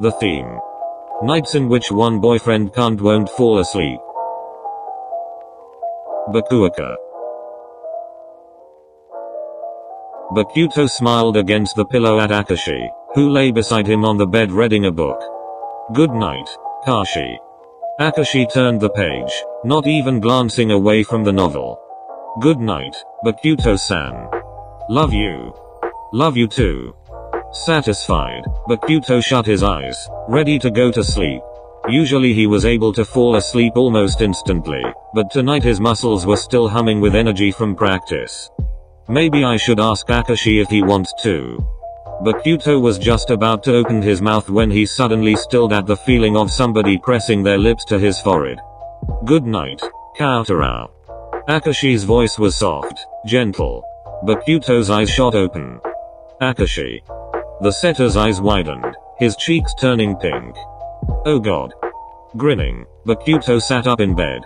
The theme. Nights in which one boyfriend won't fall asleep. Bokuaka. Bakuto smiled against the pillow at Akashi, who lay beside him on the bed reading a book. Good night, Kashi. Akashi turned the page, not even glancing away from the novel. Good night, Bakuto-san. Love you. Love you too. Satisfied, Bakuto shut his eyes, ready to go to sleep. Usually he was able to fall asleep almost instantly, but tonight his muscles were still humming with energy from practice. Maybe I should ask Akashi if he wants to. Bakuto was just about to open his mouth when he suddenly stilled at the feeling of somebody pressing their lips to his forehead. Good night, Kyoutaro. Akashi's voice was soft, gentle. Bakuto's eyes shot open. Akashi. The setter's eyes widened, his cheeks turning pink. Oh god. Grinning, Bakuto sat up in bed.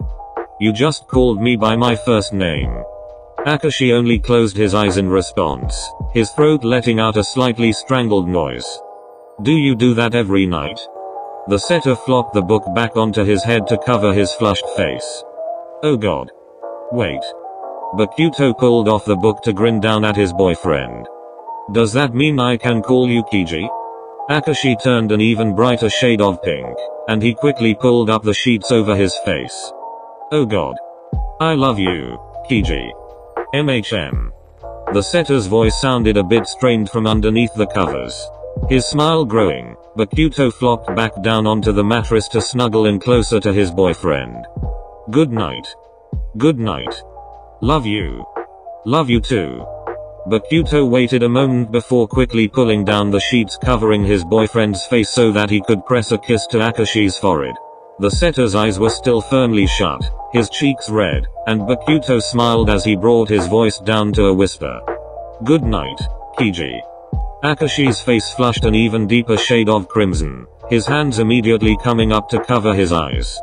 You just called me by my first name. Akashi only closed his eyes in response, his throat letting out a slightly strangled noise. Do you do that every night? The setter flopped the book back onto his head to cover his flushed face. Oh god. Wait. Bakuto pulled off the book to grin down at his boyfriend. Does that mean I can call you Kiji? Akashi turned an even brighter shade of pink, and he quickly pulled up the sheets over his face. Oh god. I love you, Kiji. MHM. The setter's voice sounded a bit strained from underneath the covers. His smile growing, Bakuto flopped back down onto the mattress to snuggle in closer to his boyfriend. Good night. Good night. Love you. Love you too. Bakuto waited a moment before quickly pulling down the sheets covering his boyfriend's face so that he could press a kiss to Akashi's forehead. The setter's eyes were still firmly shut, his cheeks red, and Bakuto smiled as he brought his voice down to a whisper. Good night, Kiji. Akashi's face flushed an even deeper shade of crimson, his hands immediately coming up to cover his eyes.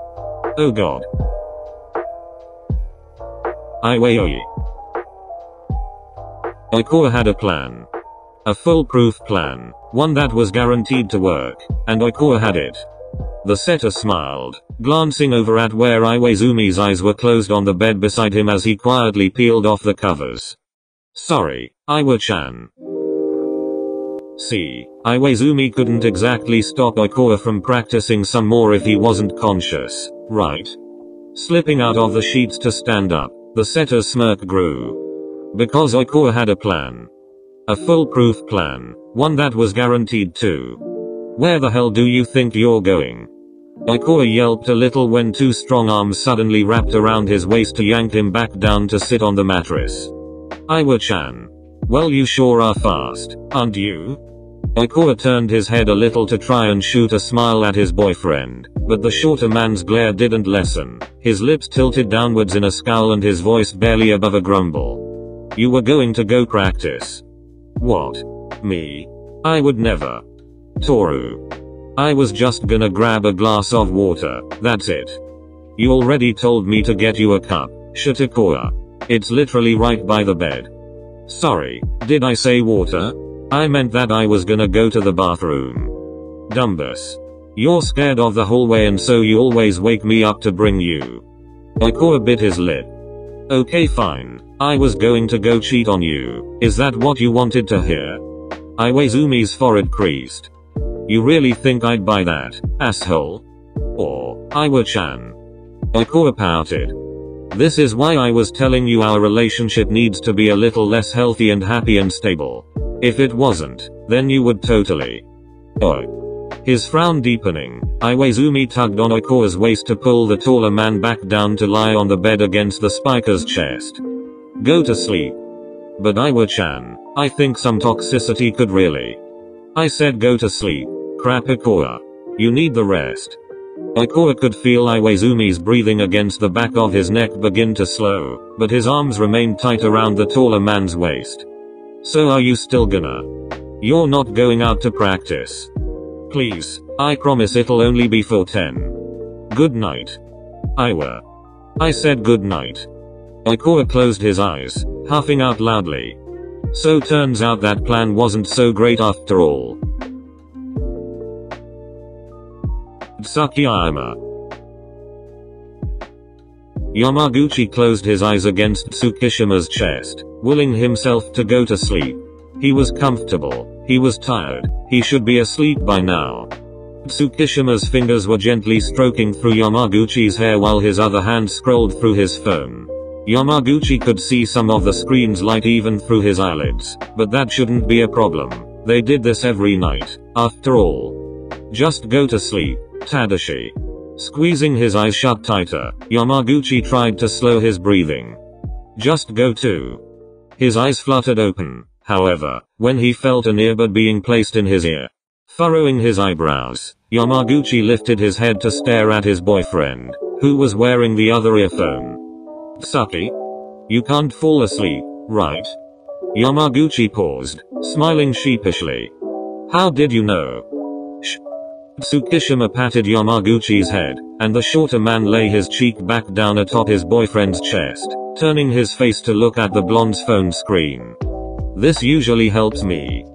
Oh god. Iwaoi. Oikawa had a plan. A foolproof plan, one that was guaranteed to work, and Oikawa had it. The setter smiled, glancing over at where Iwaizumi's eyes were closed on the bed beside him as he quietly peeled off the covers. Sorry, Iwa-chan. See, Iwaizumi couldn't exactly stop Oikawa from practicing some more if he wasn't conscious, right? Slipping out of the sheets to stand up, the setter's smirk grew. Because Oikawa had a plan. A foolproof plan, one that was guaranteed to. Where the hell do you think you're going? Oikawa yelped a little when two strong arms suddenly wrapped around his waist to yank him back down to sit on the mattress. Iwa-chan. Well, you sure are fast, aren't you? Oikawa turned his head a little to try and shoot a smile at his boyfriend, but the shorter man's glare didn't lessen. His lips tilted downwards in a scowl and his voice barely above a grumble. You were going to go practice. What? Me? I would never. Toru. I was just gonna grab a glass of water, that's it. You already told me to get you a cup, Shitakoa. It's literally right by the bed. Sorry, did I say water? I meant that I was gonna go to the bathroom. Dumbus. You're scared of the hallway and so you always wake me up to bring you. Oikawa bit his lip. Okay fine, I was going to go cheat on you, is that what you wanted to hear? Iwaizumi's forehead creased. You really think I'd buy that, asshole? Or, Iwa-chan. Oikawa pouted. This is why I was telling you our relationship needs to be a little less healthy and happy and stable. If it wasn't, then you would totally. Oh. His frown deepening, Iwaizumi tugged on Oikawa's waist to pull the taller man back down to lie on the bed against the spiker's chest. Go to sleep. But Iwa-chan, I think some toxicity could really. I said go to sleep. Crap Oikawa. You need the rest. Oikawa could feel Iwaizumi's breathing against the back of his neck begin to slow, but his arms remained tight around the taller man's waist. So are you still gonna? You're not going out to practice. Please, I promise it'll only be for 10. Good night. Iwa. I said good night. Oikawa closed his eyes, huffing out loudly. So turns out that plan wasn't so great after all. Tsukkiyama. Yamaguchi closed his eyes against Tsukishima's chest, willing himself to go to sleep. He was comfortable, he was tired, he should be asleep by now. Tsukishima's fingers were gently stroking through Yamaguchi's hair while his other hand scrolled through his phone. Yamaguchi could see some of the screen's light even through his eyelids, but that shouldn't be a problem. They did this every night, after all. Just go to sleep, Tadashi. Squeezing his eyes shut tighter, Yamaguchi tried to slow his breathing. Just go to. His eyes fluttered open, however, when he felt an earbud being placed in his ear. Furrowing his eyebrows, Yamaguchi lifted his head to stare at his boyfriend, who was wearing the other earphone. Tsuki? You can't fall asleep, right? Yamaguchi paused, smiling sheepishly. How did you know? Shh. Tsukishima patted Yamaguchi's head, and the shorter man lay his cheek back down atop his boyfriend's chest, turning his face to look at the blonde's phone screen. This usually helps me.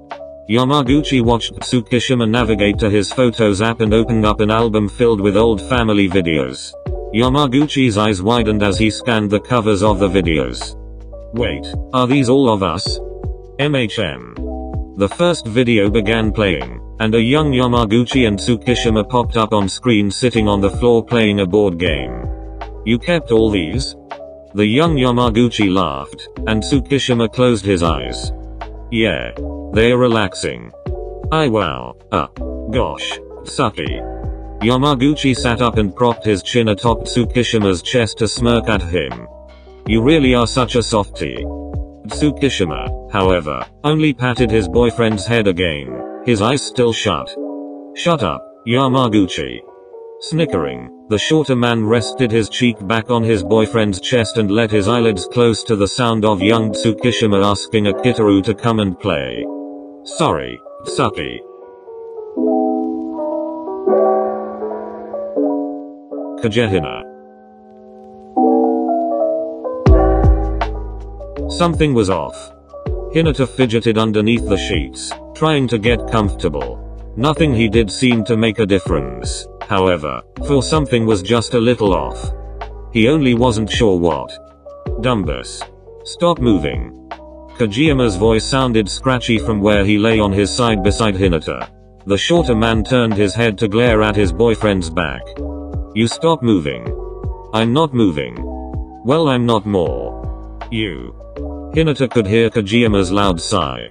Yamaguchi watched Tsukishima navigate to his Photos app and opened up an album filled with old family videos. Yamaguchi's eyes widened as he scanned the covers of the videos. Wait, are these all of us? The first video began playing, and a young Yamaguchi and Tsukishima popped up on screen sitting on the floor playing a board game. You kept all these? The young Yamaguchi laughed, and Tsukishima closed his eyes. Yeah. They're relaxing. Wow. Gosh. Tsuki. Yamaguchi sat up and propped his chin atop Tsukishima's chest to smirk at him. You really are such a softie. Tsukishima, however, only patted his boyfriend's head again, his eyes still shut. Shut up, Yamaguchi. Snickering, the shorter man rested his cheek back on his boyfriend's chest and let his eyelids close to the sound of young Tsukishima asking Akitaru to come and play. Sorry, Tsuki. Kagehina. Something was off. Hinata fidgeted underneath the sheets, trying to get comfortable. Nothing he did seemed to make a difference, however, for something was just a little off. He only wasn't sure what. Dumbus. Stop moving. Kageyama's voice sounded scratchy from where he lay on his side beside Hinata. The shorter man turned his head to glare at his boyfriend's back. You stop moving. I'm not moving. Well, I'm not more. You. Hinata could hear Kageyama's loud sigh.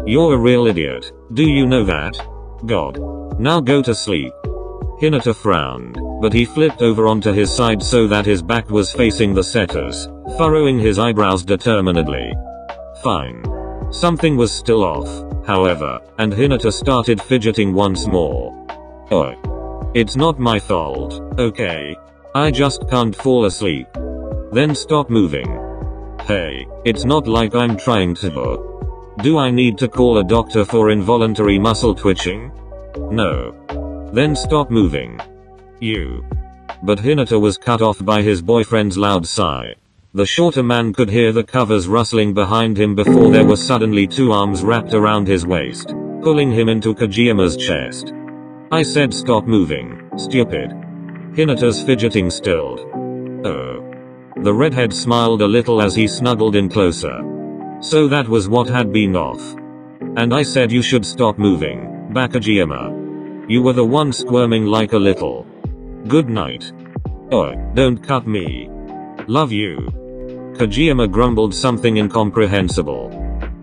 You're a real idiot, do you know that? God. Now go to sleep. Hinata frowned, but he flipped over onto his side so that his back was facing the setters, furrowing his eyebrows determinedly. Fine. Something was still off, however, and Hinata started fidgeting once more. Oh. It's not my fault, okay? I just can't fall asleep. Then stop moving. Hey, it's not like I'm trying to. Do I need to call a doctor for involuntary muscle twitching? No. Then stop moving. You. But Hinata was cut off by his boyfriend's loud sigh. The shorter man could hear the covers rustling behind him before there were suddenly two arms wrapped around his waist, pulling him into Kageyama's chest. I said stop moving, stupid. Hinata's fidgeting stilled. Oh. The redhead smiled a little as he snuggled in closer. So that was what had been off. And I said you should stop moving, Kageyama. You were the one squirming like a little. Good night. Oh, don't cut me. Love you. Kageyama grumbled something incomprehensible.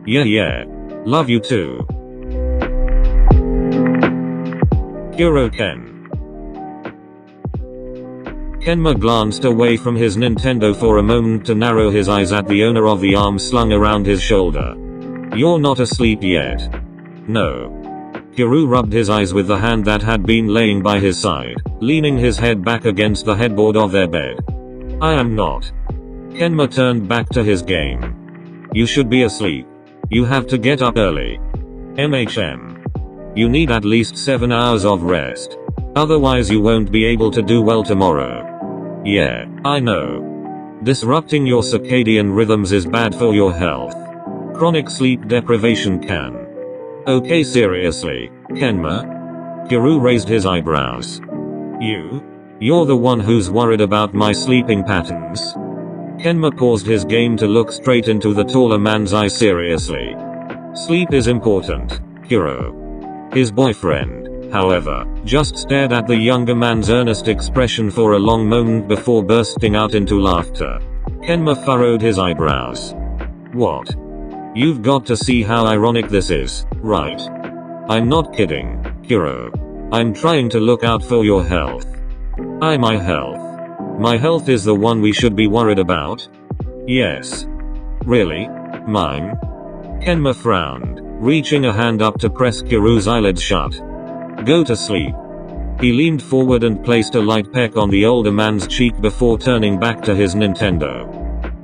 Yeah. Love you too. Kuroken. Kenma glanced away from his Nintendo for a moment to narrow his eyes at the owner of the arm slung around his shoulder. You're not asleep yet. No. Kiryu rubbed his eyes with the hand that had been laying by his side, leaning his head back against the headboard of their bed. I am not. Kenma turned back to his game. You should be asleep. You have to get up early. You need at least 7 hours of rest. Otherwise you won't be able to do well tomorrow. Yeah, I know. Disrupting your circadian rhythms is bad for your health. Chronic sleep deprivation can. Okay, seriously, Kenma? Kiryu raised his eyebrows. You're the one who's worried about my sleeping patterns? Kenma paused his game to look straight into the taller man's eyes seriously. Sleep is important, Kuro. His boyfriend, however, just stared at the younger man's earnest expression for a long moment before bursting out into laughter. Kenma furrowed his eyebrows. What? You've got to see how ironic this is, right? I'm not kidding, Kuro. I'm trying to look out for your health. My health. My health is the one we should be worried about? Yes. Really? Mine? Kenma frowned, reaching a hand up to press Kuro's eyelids shut. Go to sleep. He leaned forward and placed a light peck on the older man's cheek before turning back to his Nintendo.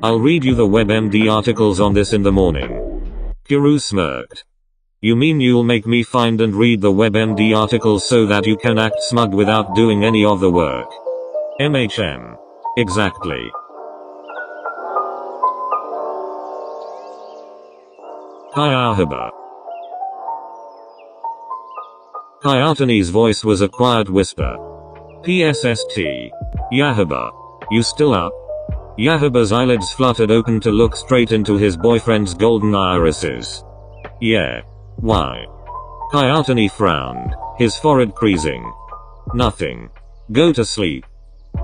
I'll read you the WebMD articles on this in the morning. Kuro smirked. You mean you'll make me find and read the WebMD articles so that you can act smug without doing any of the work? Exactly. Kyouhaba. Kyoutane's voice was a quiet whisper. PSST. Yahaba. You still up? Yahaba's eyelids fluttered open to look straight into his boyfriend's golden irises. Yeah. Why? Kyoutane frowned, his forehead creasing. Nothing. Go to sleep.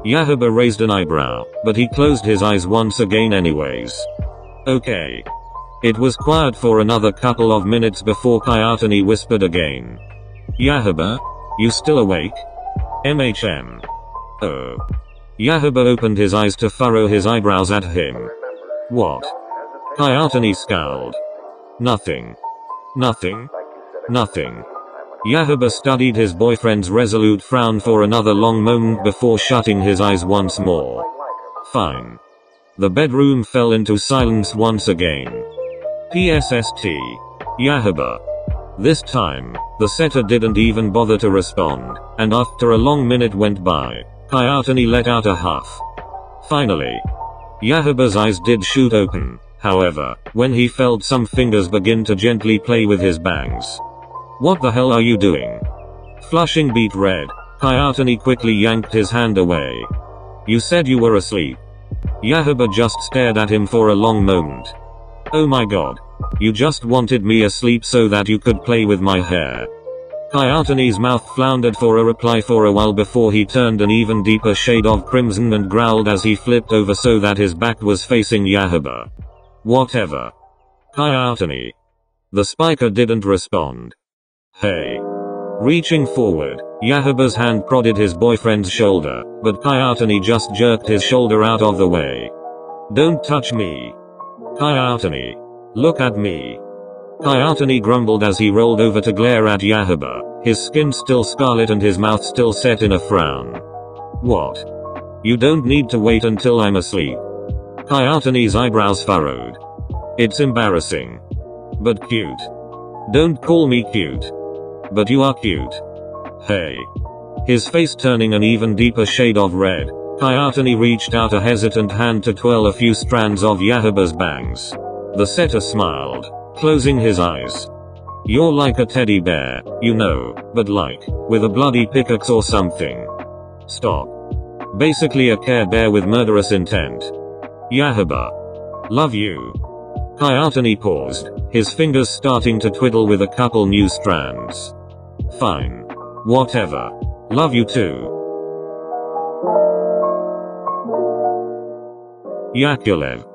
Yahaba raised an eyebrow, but he closed his eyes once again anyways. Okay. It was quiet for another couple of minutes before Kyoutane whispered again. Yahaba? You still awake? Oh. Yahaba opened his eyes to furrow his eyebrows at him. What? Kyoutane scowled. Nothing. Nothing? Nothing. Yahaba studied his boyfriend's resolute frown for another long moment before shutting his eyes once more. Fine. The bedroom fell into silence once again. PSST. Yahaba. This time, the setter didn't even bother to respond, and after a long minute went by, Kyoutane let out a huff. Finally. Yahaba's eyes did shoot open, however, when he felt some fingers begin to gently play with his bangs. What the hell are you doing? Flushing beet red, Kyoutane quickly yanked his hand away. You said you were asleep. Yahaba just stared at him for a long moment. Oh my god. You just wanted me asleep so that you could play with my hair. Kyoutane's mouth floundered for a reply for a while before he turned an even deeper shade of crimson and growled as he flipped over so that his back was facing Yahaba. Whatever. Kyoutane. The spiker didn't respond. Hey. Reaching forward, Yahaba's hand prodded his boyfriend's shoulder, but Kyoutane just jerked his shoulder out of the way. Don't touch me. Kyoutane. Look at me. Kyoutane grumbled as he rolled over to glare at Yahaba, his skin still scarlet and his mouth still set in a frown. What? You don't need to wait until I'm asleep. Kyoutane's eyebrows furrowed. It's embarrassing. But cute. Don't call me cute. But you are cute. Hey. His face turning an even deeper shade of red, Kyoutane reached out a hesitant hand to twirl a few strands of Yahaba's bangs. The setter smiled, closing his eyes. You're like a teddy bear, you know, but like, with a bloody pickaxe or something. Stop. Basically a Care Bear with murderous intent. Yahaba. Love you. Kyoutane paused, his fingers starting to twiddle with a couple new strands. Fine. Whatever. Love you too. Yakulev.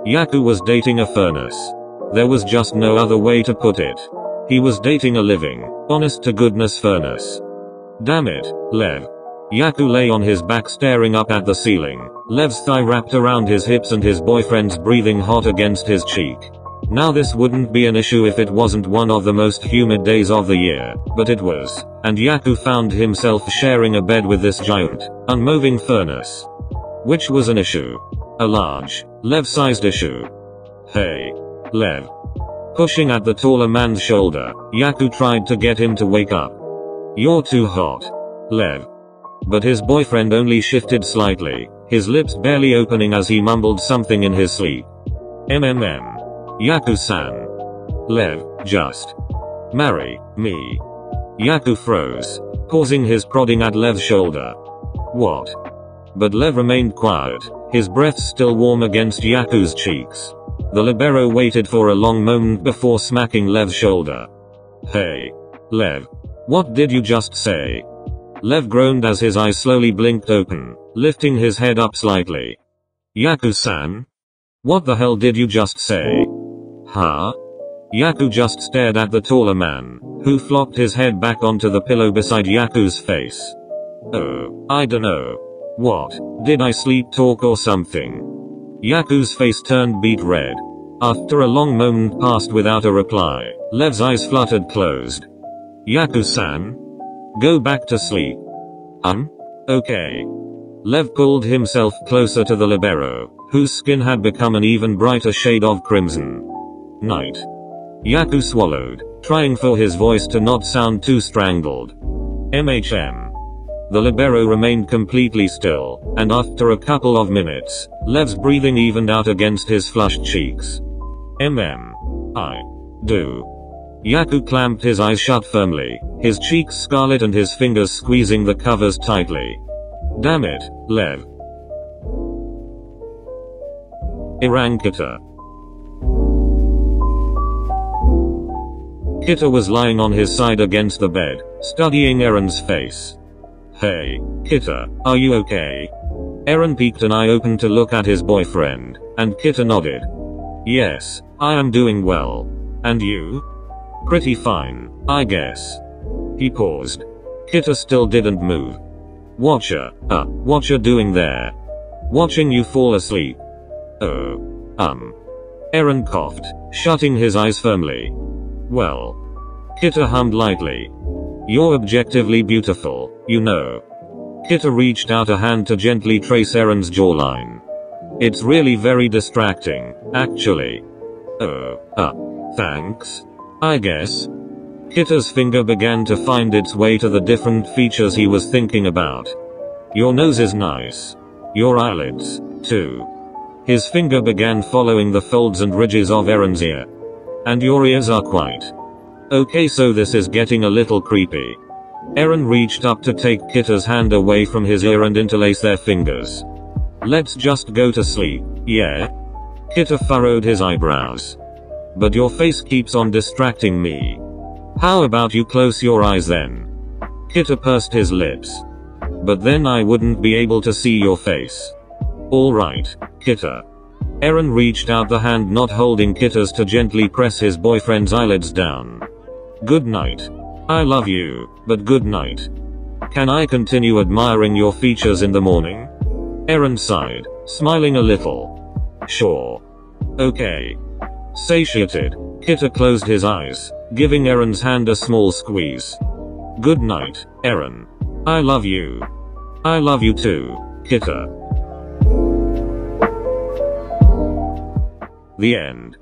Yaku was dating a furnace. There was just no other way to put it. He was dating a living, honest to goodness furnace. Damn it, Lev. Yaku lay on his back staring up at the ceiling, Lev's thigh wrapped around his hips and his boyfriend's breathing hot against his cheek. Now this wouldn't be an issue if it wasn't one of the most humid days of the year, but it was, and Yaku found himself sharing a bed with this giant, unmoving furnace. Which was an issue. A large, Lev-sized issue. Hey. Lev. Pushing at the taller man's shoulder, Yaku tried to get him to wake up. You're too hot. Lev. But his boyfriend only shifted slightly, his lips barely opening as he mumbled something in his sleep. Yaku-san. Lev, just marry me. Yaku froze, pausing his prodding at Lev's shoulder. What? But Lev remained quiet, his breath still warm against Yaku's cheeks. The libero waited for a long moment before smacking Lev's shoulder. Hey. Lev. What did you just say? Lev groaned as his eyes slowly blinked open, lifting his head up slightly. Yaku-san? What the hell did you just say? Huh? Yaku just stared at the taller man, who flopped his head back onto the pillow beside Yaku's face. Oh, I dunno. What, did I sleep talk or something? Yaku's face turned beet red. After a long moment passed without a reply, Lev's eyes fluttered closed. Yaku-san? Go back to sleep. Okay. Lev pulled himself closer to the libero, whose skin had become an even brighter shade of crimson. Night. Yaku swallowed, trying for his voice to not sound too strangled. MHM. The libero remained completely still, and after a couple of minutes, Lev's breathing evened out against his flushed cheeks. I do. Yaku clamped his eyes shut firmly, his cheeks scarlet and his fingers squeezing the covers tightly. Damn it, Lev. Arankita. Kita was lying on his side against the bed, studying Eren's face. Hey, Kita, are you okay? Eren peeked an eye open to look at his boyfriend, and Kita nodded. Yes, I am doing well. And you? Pretty fine, I guess. He paused. Kita still didn't move. What you doing there? Watching you fall asleep. Oh. Eren coughed, shutting his eyes firmly. Well. Kita hummed lightly. You're objectively beautiful, you know. Kita reached out a hand to gently trace Eren's jawline. It's really very distracting, actually. Thanks. I guess. Kita's finger began to find its way to the different features he was thinking about. Your nose is nice. Your eyelids, too. His finger began following the folds and ridges of Eren's ear. And your ears are quite. Okay, so this is getting a little creepy. Eren reached up to take Kita's hand away from his ear and interlace their fingers. Let's just go to sleep, yeah? Kita furrowed his eyebrows. But your face keeps on distracting me. How about you close your eyes then? Kita pursed his lips. But then I wouldn't be able to see your face. Alright, Kita. Eren reached out the hand not holding Kita's to gently press his boyfriend's eyelids down. Good night. I love you, but good night. Can I continue admiring your features in the morning? Eren sighed, smiling a little. Sure. Okay. Satiated, Kita closed his eyes, giving Eren's hand a small squeeze. Good night, Eren. I love you. I love you too, Kita. The end.